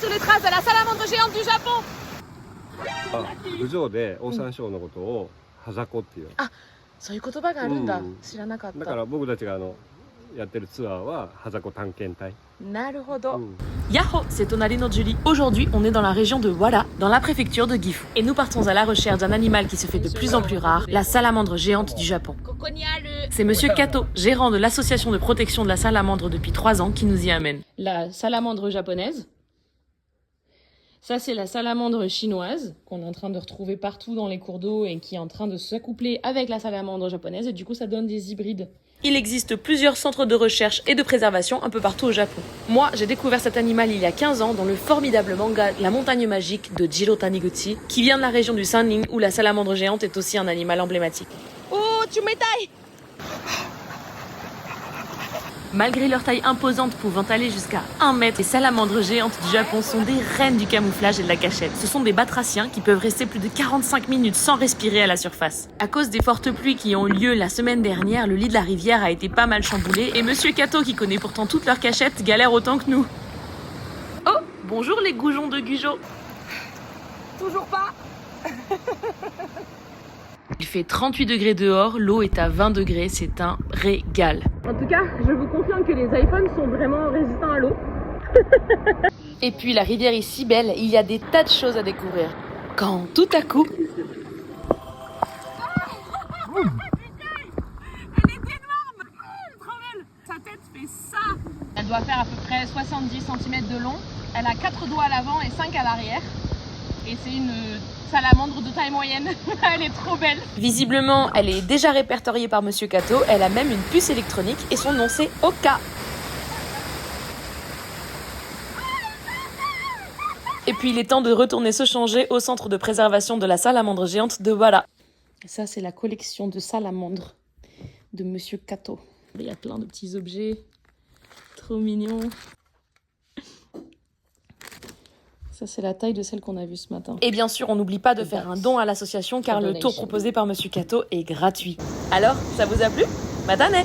sur les traces de la salamandre géante du Japon. 郡上でオオサンショウのことをハザコっていう。そういう言葉があるんだ。うん知らなかった。だから僕たちがやってるツアーはハザコ探検隊。なるほど。Yahoo, c'est Tonali no Julie. Aujourd'hui, on est dans la région de Wara, dans la préfecture de Gifu. Et nous partons à la recherche d'un animal qui se fait de plus en plus rare, la salamandre géante du Japon. C'est Monsieur Kato, gérant de l'association de protection de la salamandre depuis 3 ans, qui nous y amène. La salamandre japonaise. Ça, c'est la salamandre chinoise qu'on est en train de retrouver partout dans les cours d'eau et qui est en train de s'accoupler avec la salamandre japonaise. Et du coup, ça donne des hybrides. Il existe plusieurs centres de recherche et de préservation un peu partout au Japon. Moi, j'ai découvert cet animal il y a 15 ans dans le formidable manga La Montagne Magique de Jiro Taniguchi, qui vient de la région du Sannin où la salamandre géante est aussi un animal emblématique. Oh, tu m'étailles! Malgré leur taille imposante pouvant aller jusqu'à 1 mètre, les salamandres géantes du Japon sont des reines du camouflage et de la cachette. Ce sont des batraciens qui peuvent rester plus de 45 minutes sans respirer à la surface. À cause des fortes pluies qui ont eu lieu la semaine dernière, le lit de la rivière a été pas mal chamboulé et Monsieur Kato, qui connaît pourtant toutes leurs cachettes, galère autant que nous. Oh, bonjour les goujons de Gujo. Toujours pas! Il fait 38 degrés dehors, l'eau est à 20 degrés, c'est un régal. En tout cas, je vous confirme que les iPhones sont vraiment résistants à l'eau. Et puis la rivière est si belle, il y a des tas de choses à découvrir. Quand tout à coup... Elle est énorme! Trop belle! Sa tête fait ça! Elle doit faire à peu près 70 cm de long. Elle a 4 doigts à l'avant et 5 à l'arrière. Et c'est une salamandre de taille moyenne. Elle est trop belle. Visiblement, elle est déjà répertoriée par Monsieur Kato, elle a même une puce électronique et son nom c'est Oka. Et puis il est temps de retourner se changer au centre de préservation de la salamandre géante de Wara. Ça, c'est la collection de salamandres de Monsieur Kato. Il y a plein de petits objets. Trop mignons. Ça, c'est la taille de celle qu'on a vue ce matin. Et bien sûr, on n'oublie pas de faire un don à l'association car le tour proposé par Monsieur Kato est gratuit. Alors, ça vous a plu? Matane!